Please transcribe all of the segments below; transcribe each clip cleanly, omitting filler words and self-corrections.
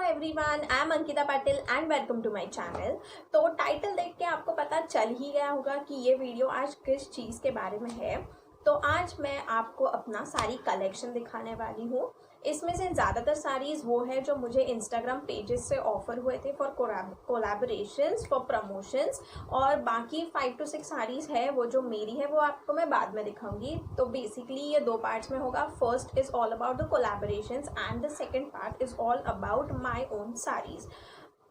Everyone, I am Ankita Patil and welcome to my channel. तो title देख के आपको पता चल ही गया होगा कि ये वीडियो आज किस चीज़ के बारे में है। तो आज मैं आपको अपना सारी कलेक्शन दिखाने वाली हूँ। इसमें से ज़्यादातर साड़ीज़ वो है जो मुझे इंस्टाग्राम पेजेस से ऑफर हुए थे फॉर कोलैबोरेशंस, फॉर प्रमोशंस, और बाकी 5 to 6 साड़ीज़ है वो जो मेरी है, वो आपको मैं बाद में दिखाऊंगी। तो बेसिकली ये 2 पार्ट्स में होगा। First is all about the collaborations and the second part is all about my own saris.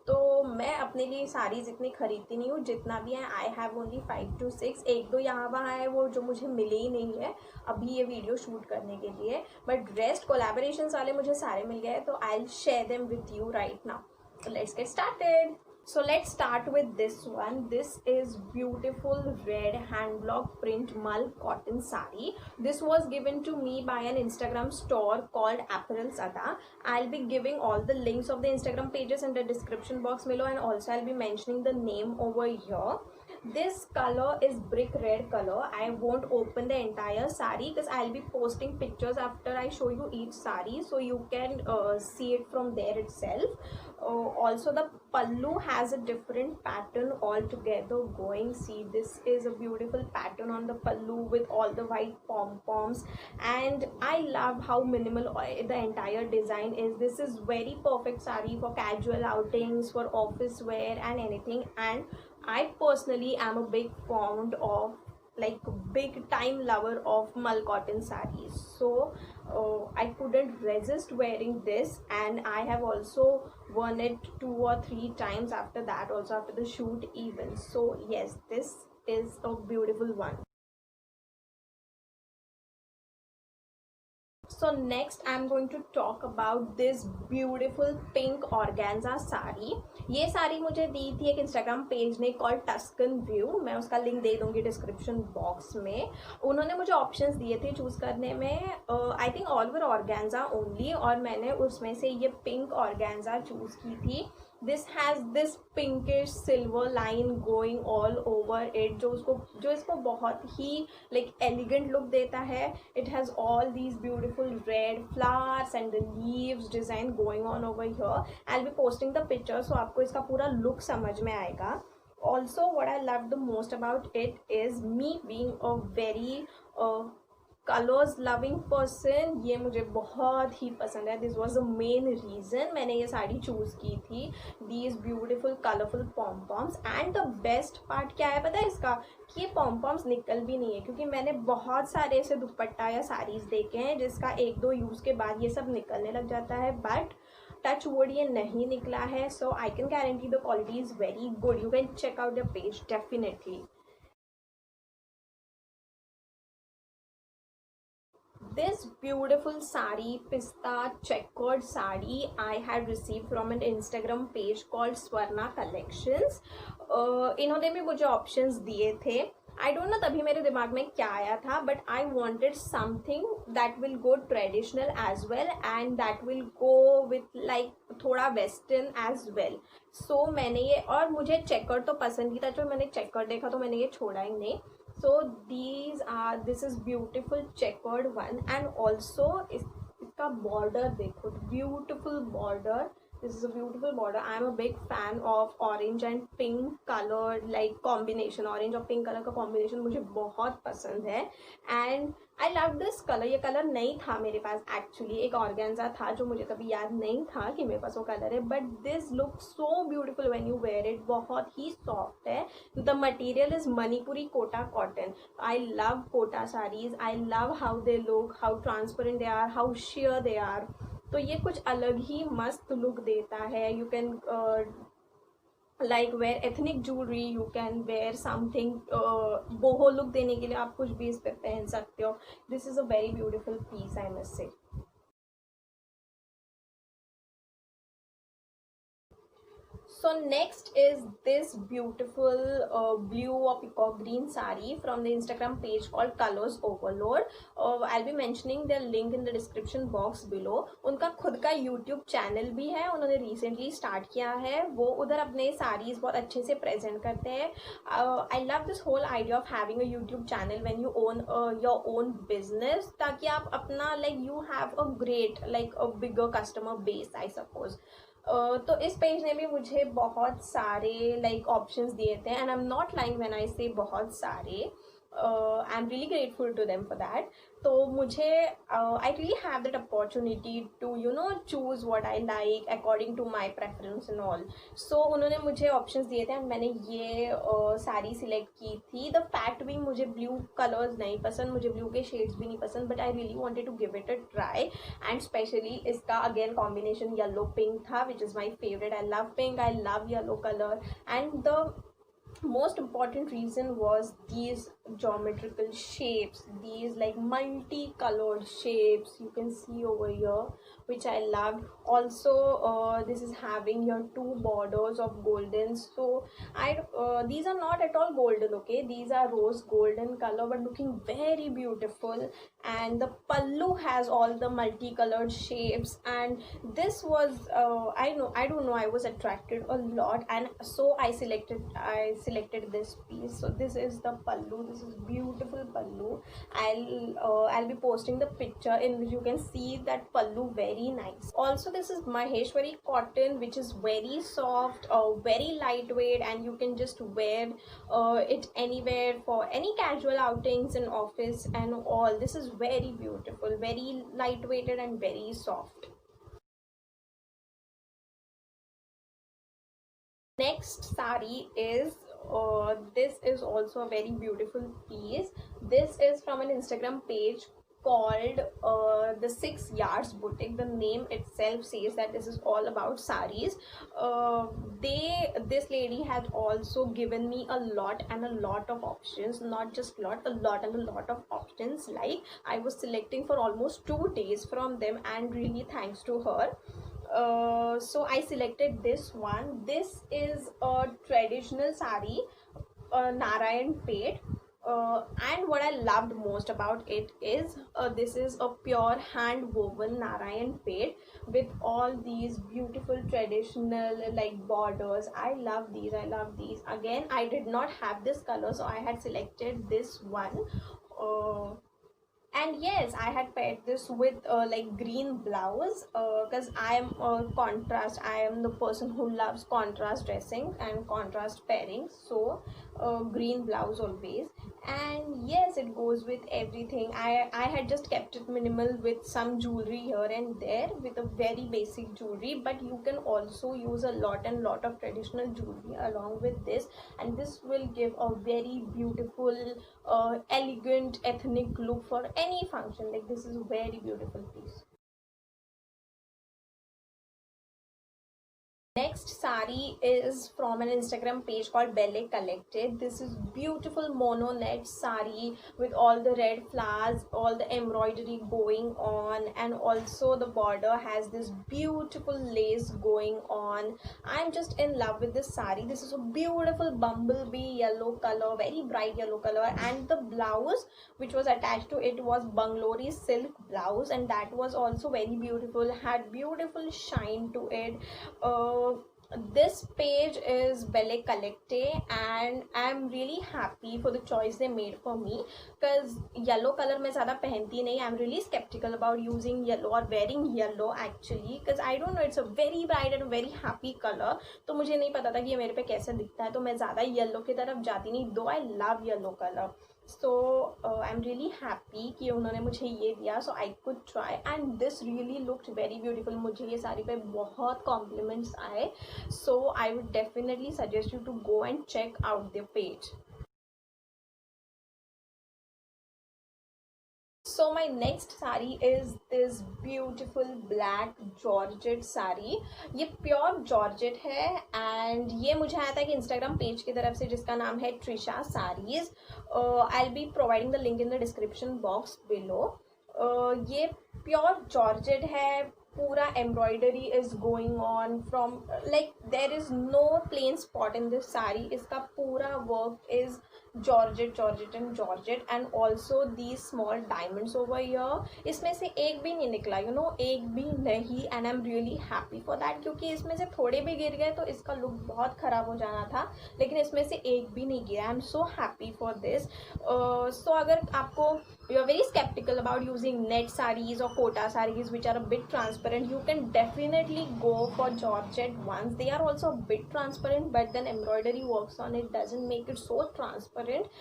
तो मैं अपने लिए साड़ीज़ इतनी खरीदती नहीं हूँ, जितना भी है आई हैव ओनली 5 to 6। एक दो यहाँ वहाँ है वो जो मुझे मिले ही नहीं है अभी ये वीडियो शूट करने के लिए, बट रेस्ट कोलैबोरेशंस वाले मुझे सारे मिल गए। तो I will share them with you right now. Let's get started. So let's start with this one. This is beautiful red hand block print mull cotton sari. This was given to me by an Instagram store called Apparel Sada. I'll be giving all the links of the Instagram pages in the description box below, and also I'll be mentioning the name over here. This color is brick red color. I won't open the entire sari because I'll be posting pictures after I show you each sari, so you can see it from there itself. Also the pallu has a different pattern altogether going. See, this is a beautiful pattern on the pallu with all the white pom-poms, and I love how minimal the entire design is. This is very perfect sari for casual outings, for office wear and anything. And I personally am a big fond of, like, big time lover of mull cotton sarees, so I couldn't resist wearing this, and I have also worn it 2 or 3 times after that, also after the shoot even. So yes, this is a beautiful one. So next I'm going to talk about this beautiful pink organza sari. ये साड़ी मुझे दी थी एक Instagram page ने called Tuscan view. मैं उसका link दे दूंगी description box में. उन्होंने मुझे ऑप्शंस दिए थे चूज़ करने में. I think all were organza only, और मैंने उसमें से ये पिंक ऑर्गेन्जा चूज़ की थी. This has this pinkish silver line going all over it, जो इसको बहुत ही लाइक एलिगेंट लुक देता है. It has all these beautiful red flowers and the leaves design going on over here. I'll be posting the picture so आपको इसका पूरा look समझ में आएगा. Also what I love the most about it is me being a very colours loving person. ये मुझे बहुत ही पसंद है. This was the main reason मैंने ये साड़ी चूज़ की थी. These beautiful colourful pompoms, and the best part क्या है पता है इसका, कि ये पॉम्पॉम्स निकल भी नहीं है. क्योंकि मैंने बहुत सारे ऐसे दुपट्टा या साड़ीज़ देखे हैं जिसका 1-2 यूज़ के बाद ये सब निकलने लग जाता है, बट टच वुड ये नहीं निकला है. So I can guarantee the quality is very good. You can check out the page definitely. This beautiful sari, pista checkered sari, I had received from an Instagram page called Swarna Collections. इन्होंने भी मुझे options दिए थे. I don't know तभी मेरे दिमाग में क्या आया था, but I wanted something that will go traditional as well and that will go with like थोड़ा western as well. So मैंने ये, और मुझे चेकर तो पसंद ही था, जो मैंने चेकर देखा तो मैंने ये छोड़ा ही नहीं. So this is beautiful checkered one, and also इसका border देखो, beautiful border. This is a beautiful border. I am a big fan of orange and pink color like combination. Orange और pink color का combination मुझे बहुत पसंद है, and I love this color. ये colour नहीं था मेरे पास एक्चुअली. एक ऑर्गेन्जा था जो मुझे कभी याद नहीं था कि मेरे पास वो कलर है, but this look so beautiful when you wear it. बहुत ही सॉफ्ट है. The material is Manipuri Kota cotton. I love Kota saris. I love how they look, how transparent they are, how sheer they are. तो ये कुछ अलग ही मस्त लुक देता है. You can like wear ethnic jewelry, you can wear something boho look देने के लिए आप कुछ भी इस पे पहन सकते हो. This is a very beautiful piece, I must say. So next is this beautiful blue or peacock green sari from the Instagram page called Colors Overload. I'll be mentioning their link in the description box below. उनका खुद का YouTube channel भी है, उन्होंने recently start किया है. वो उधर अपने sarees बहुत अच्छे से present करते हैं. I love this whole idea of having a YouTube channel when you own your own business, ताकि आप अपना like you have a great like a bigger customer base, I suppose. तो इस पेज ने भी मुझे बहुत सारे लाइक ऑप्शंस दिए थे, and I am not lying when I say बहुत सारे. I am really grateful to them for that. तो मुझे I really have that opportunity to choose what I like according to my preference and all. So उन्होंने मुझे options दिए थे and मैंने ये साड़ी सिलेक्ट की थी. द फैक्ट भी मुझे ब्लू कलर्स नहीं पसंद, मुझे ब्लू के शेड्स भी नहीं पसंद, but I really wanted to give it a try. And specially इसका अगेन कॉम्बिनेशन येलो पिंक था, which is my favourite. I love pink, I love yellow colour. And the most important reason was these geometrical shapes, these like multicolored shapes you can see over here, which I loved. Also this is having your two borders of golden. So these are not at all golden, okay, these are rose golden color, but looking very beautiful. And the pallu has all the multicolored shapes, and this was I don't know, I was attracted a lot, and so I selected this piece. So this is the pallu. This is beautiful pallu. I'll be posting the picture in which you can see that pallu very nice. Also this is Maheshwari cotton, which is very soft, very lightweight, and you can just wear it anywhere for any casual outings in office and all. This is very beautiful, very lightweighted and very soft. Next sari is this is also a very beautiful piece. This is from an Instagram page called the 6 Yards Boutique. The name itself says that this is all about saris. This lady has also given me a lot and a lot of options, not just lot, a lot and a lot of options. Like I was selecting for almost 2 days from them, and really thanks to her. So I selected this one. This is a traditional sari, Narayan Pet. And what I loved most about it is this is a pure hand woven Narayan Pet with all these beautiful traditional like borders. I love these, I love these. Again, I did not have this color, so I had selected this one. And yes, I had paired this with like green blouse, because I am contrast. I am the person who loves contrast dressing and contrast pairing. So green blouse always. And yes, it goes with everything. I had just kept it minimal with some jewelry here and there, with a very basic jewelry, but you can also use a lot and lot of traditional jewelry along with this, and this will give a very beautiful elegant ethnic look for any function. Like this is a very beautiful piece. Next sari is from an Instagram page called Belle Collected. This is beautiful mono net sari with all the red flowers, all the embroidery going on, and also the border has this beautiful lace going on. I'm just in love with this sari. This is a beautiful bumblebee yellow color, very bright yellow color, and the blouse which was attached to it was Bangalore silk blouse, and that was also very beautiful, had beautiful shine to it. This page is Belle Collecte, and I'm really happy for the choice they made for me, because yellow color मैं ज़्यादा पहनती नहीं. I'm really skeptical about using yellow or wearing yellow actually, because I don't know, it's a very bright and very happy color. तो मुझे नहीं पता था कि ये मेरे पे कैसे दिखता है, तो मैं ज़्यादा yellow की तरफ जाती नहीं, though I love yellow color. So I'm really happy कि उन्होंने मुझे ये दिया, so I could try, and this really looked very beautiful. मुझे ये साड़ी पे बहुत compliments आए, so I would definitely suggest you to go and check out their page. So my next sari is this beautiful black georgette sari. ये pure georgette है, and ये मुझे आया था कि इंस्टाग्राम पेज की तरफ से, जिसका नाम है Trisha saris. I will be providing the link in the description box below. ये प्योर जॉर्जेट है, पूरा embroidery is going on from, like there is no plain spot in this sari. इसका पूरा work is georgette and also the small diamonds over here. इसमें से एक भी नहीं निकला, यू नो, एक भी नहीं, and I am really happy for that, क्योंकि इसमें से थोड़े भी गिर गए तो इसका लुक बहुत ख़राब हो जाना था, लेकिन इसमें से एक भी नहीं गिरा। I am so happy for this. So अगर आपको you are very skeptical about using net sarees or kota sarees which are a bit transparent, you can definitely go for georgette ones. They are also a bit transparent, but then embroidery works on it doesn't make it so transparent.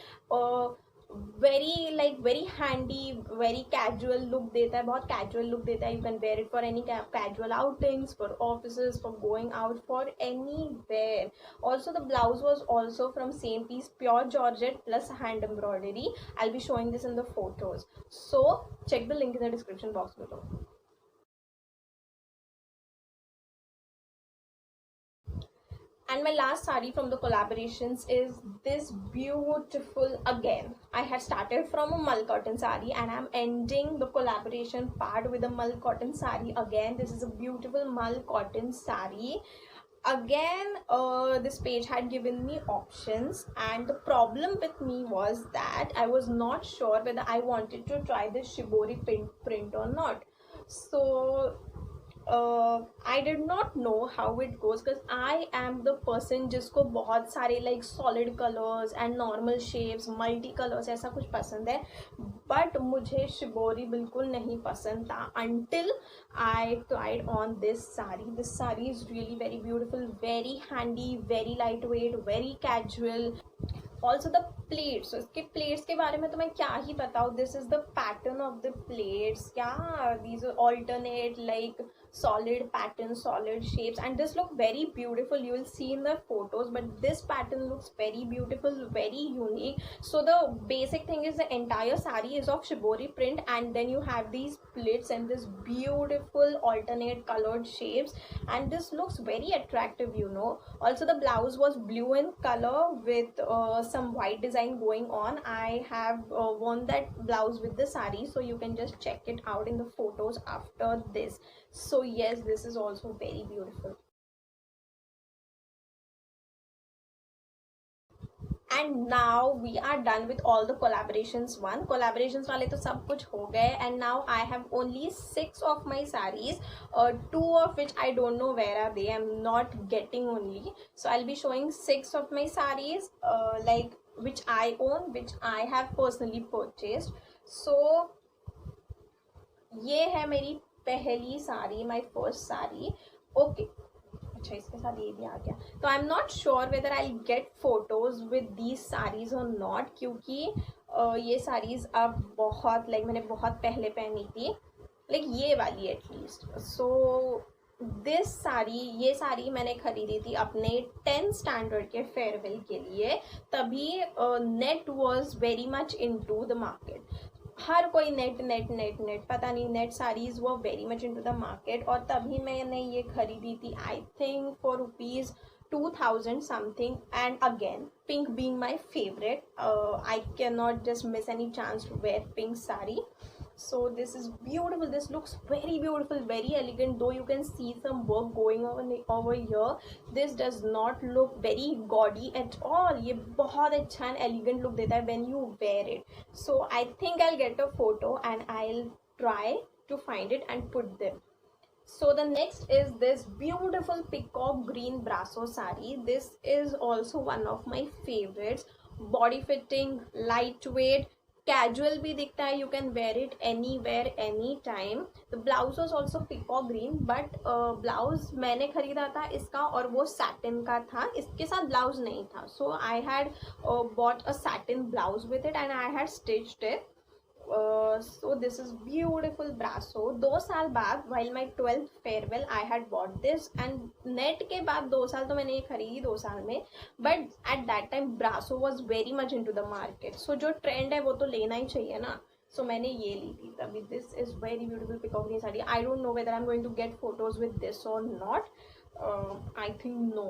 Very handy, very casual look देता है, बहुत casual look देता है. You can wear it for any casual outings, for offices, for going out, for anywhere. Also the blouse was also from same piece, pure georgette plus hand embroidery. I'll be showing this in the photos, so check the link in the description box below. And my last sari from the collaborations is this beautiful, again I had started from a mull cotton sari and I'm ending the collaboration part with a mull cotton sari. Again, this is a beautiful mull cotton sari. Again, this page had given me options, and the problem with me was that I was not sure whether I wanted to try this shibori print or not. So I did not know how it goes, because I am the person जिसको बहुत सारे like solid colors and normal shapes, multi colors ऐसा कुछ पसंद है, but मुझे shibori बिल्कुल नहीं पसंद था until I tried on this sari. This sari is really very beautiful, very handy, very lightweight, very casual. Also the plates, so इसके plates के बारे में तो मैं क्या ही बताऊँ. This is the pattern of the plates. क्या, these are alternate like solid patterns, solid shapes, and this look very beautiful. You will see in the photos, but this pattern looks very beautiful, very unique. So the basic thing is the entire sari is of shibori print, and then you have these pleats and this beautiful alternate colored shapes, and this looks very attractive, you know. Also the blouse was blue in color with some white design going on. I have worn that blouse with the sari, so you can just check it out in the photos after this. So yes, this is also very beautiful. And now we are done with all the collaborations. Collaborations वाले तो सब कुछ हो गए, and now I have only 6 of my sarees, 2 of which I don't know where are they. I'm not getting only, so I'll be showing 6 of my sarees, like which I own, which I have personally purchased. So ये है मेरी पहली sari, my first sari. Okay, अच्छा इसके साथ ये भी आ गया. तो आई am not sure whether I get photos with these saris और नॉट, क्योंकि ये साड़ीज अब बहुत मैंने बहुत पहले पहनी थी, ये वाली एटलीस्ट. सो दिस साड़ी, ये साड़ी मैंने खरीदी थी अपने 10th स्टैंडर्ड के फेयरवेल के लिए. तभी net was very much into the market. हर कोई नेट पता नहीं, नेट साड़ीज वो very much into the market. और तभी मैंने ये खरीदी थी, I think for ₹2000 something. And again pink being my favourite, I can not just miss any chance to wear pink sari. So this is beautiful. This looks very beautiful, very elegant, though you can see some work going on over here. This does not look very gaudy at all. ये बहुत अच्छा and elegant look देता है when you wear it. So I think I'll get a photo and I'll try to find it and put them. So the next is this beautiful peacock green brasso sari. This is also one of my favorites. Body fitting, lightweight, casual भी दिखता है. You can wear it anywhere any time. The blouse was also peacock green, but blouse मैंने खरीदा था इसका और वो satin का था, इसके साथ ब्लाउज नहीं था. So I had bought a satin blouse with it and I had stitched it. So this is beautiful brasso. 2 साल बाद while my 12th farewell I had bought this, and net के बाद 2 साल तो मैंने ये खरीदी 2 साल में, but at that time brasso was very much into the market. So जो trend है वो तो लेना ही चाहिए ना. So मैंने ये ली थी तभी. This is very beautiful peacock green sari. I don't know whether I'm going to get photos with this or not. I think no.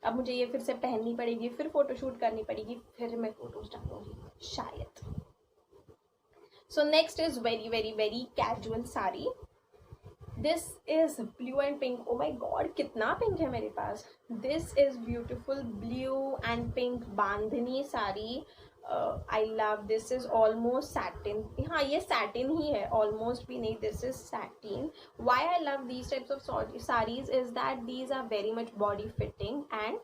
अब मुझे ये फिर से पहननी पड़ेगी, फिर फोटोशूट करनी पड़ेगी, फिर मैं फोटोज डालूंगी शायद. So next is very casual sari. This is blue and pink. Oh my god, कितना पिंक है मेरे पास. This is beautiful blue and pink bandhani sari. I love. This is almost satin. हाँ, ये सैटिन ही है, ऑलमोस्ट भी नहीं, this is satin. Why I love these types of saris is that these are very much body fitting and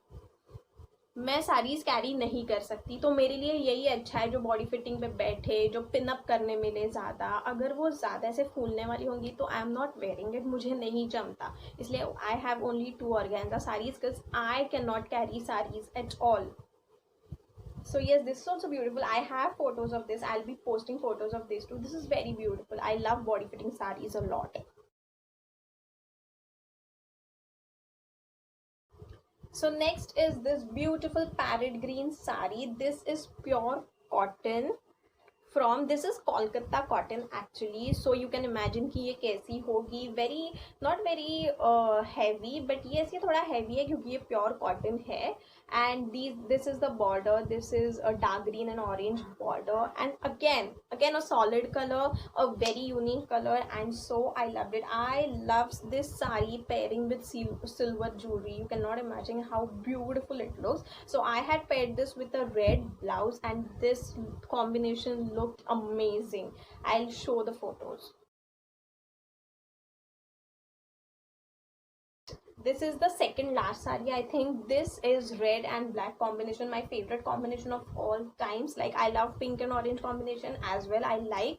मैं saris carry नहीं कर सकती, तो मेरे लिए यही अच्छा है जो बॉडी फिटिंग पे बैठे, जो पिनअप करने मिले ज़्यादा. अगर वो ज़्यादा ऐसे फूलने वाली होंगी तो आई एम नॉट वेयरिंग इट, मुझे नहीं जमता. इसलिए I have only 2 organza saris because I can not carry saris at all. So yes, this is also beautiful. I have photos of this. I'll be posting photos of this too. This is very beautiful. I love body fitting sarees a lot. So next is this beautiful parrot green saree. This is pure cotton from, this is Kolkata cotton actually. So you can imagine कि ये कैसी होगी. Very not very heavy, but yes, ये थोड़ा heavy है क्योंकि ये pure cotton है. And this is the border. This is a dark green and orange border, and again a solid color, a very unique color, and so I loved it. I love this saree pairing with silver jewelry. You cannot imagine how beautiful it looks. So I had paired this with a red blouse, and this combination looked amazing. I'll show the photos. This is the second last saree. I think this is red and black combination, my favorite combination of all times. Like, I love pink and orange combination as well. I like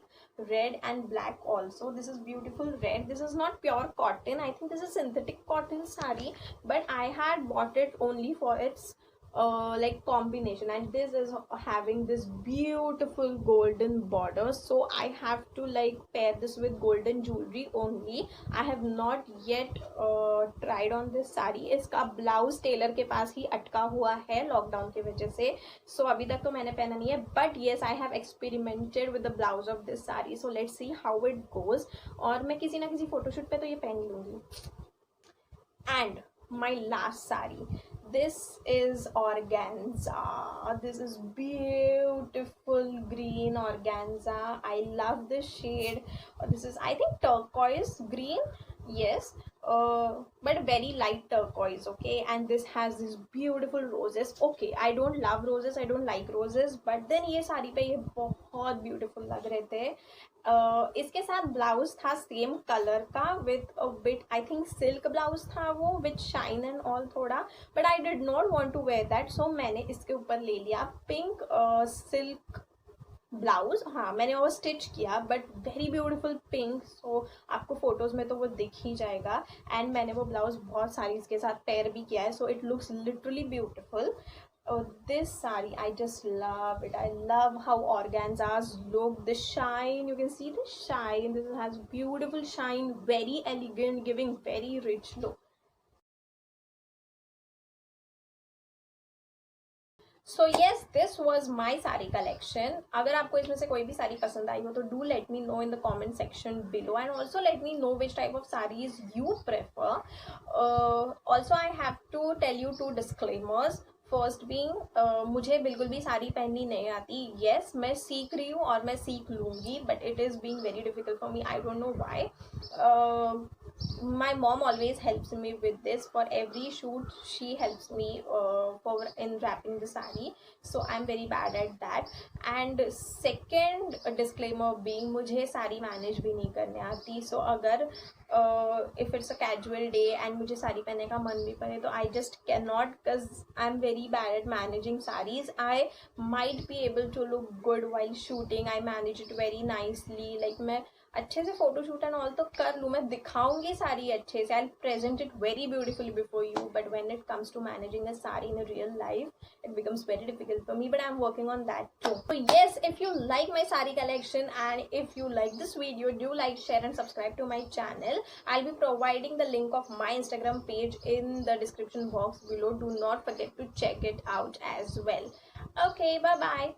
red and black also. This is beautiful red. This is not pure cotton. I think this is synthetic cotton saree, but I had bought it only for its like combination, and this is having this beautiful golden border, so I have to like pair this with golden jewelry only. I have not yet tried on this saree. इसका blouse Taylor के पास ही अटका हुआ है lockdown की वजह से, so अभी तक तो मैंने पहना नहीं है, but yes, I have experimented with the blouse of this saree, so let's see how it goes. और मैं किसी ना किसी फोटोशूट पे तो ये पहन लूंगी. And my last saree, this is organza. This is beautiful green organza. I love this shade. This is, I think, turquoise green. Yes, but very light turquoise. Okay, and this has these beautiful roses. Okay, I don't love roses, I don't like roses, but then ये साड़ी पे ये बहुत beautiful लग रहे थे. इसके साथ blouse था सेम कलर का with a bit, I think silk blouse था वो, विथ शाइन एंड ऑल थोड़ा, but I did not want to wear that, so मैंने इसके ऊपर ले लिया पिंक सिल्क ब्लाउज. हाँ, मैंने वो स्टिच किया, बट वेरी ब्यूटीफुल पिंक, सो आपको फोटोज में तो वो दिख ही जाएगा. एंड मैंने वो ब्लाउज बहुत सारी इसके साथ पेयर भी किया है, so it looks literally beautiful. This saree, I just love it. I love how organzas look, the shine, you can see the shine. This has beautiful shine, very elegant, giving very rich look. So yes, this was my saree collection. अगर आपको इसमें से कोई भी साड़ी पसंद आई हो तो do let me know in the comment section below, and also let me know which type of sarees you prefer. Also I have to tell you 2 disclaimers. First being, मुझे बिल्कुल भी साड़ी पहननी नहीं आती. येस, मैं सीख रही हूँ और मैं सीख लूँगी, but it is being very difficult for me. I don't know why. My mom always helps me with this. For every shoot she helps me for in wrapping the saree, so I'm very bad at that. And second disclaimer being, मुझे sari manage भी नहीं करने आती. So अगर if it's a casual day and मुझे साड़ी पहनने का मन भी पड़े तो I just cannot, because I'm very bad at managing sarees. I might be able to look good while shooting. I manage it very nicely. Like मैं अच्छे से फोटो शूट एंड ऑल तो कर लूँ, मैं दिखाऊंगी साड़ी अच्छे से, I present it very beautifully before you, but when it comes to managing a sari in real life it becomes very difficult for me, but I'm working on that too. So yes, if you like my saree collection and if you like this video, do like, share and subscribe to my channel. I'll be providing the link of my Instagram page in the description box below. Do not forget to check it out as well. Okay, bye bye.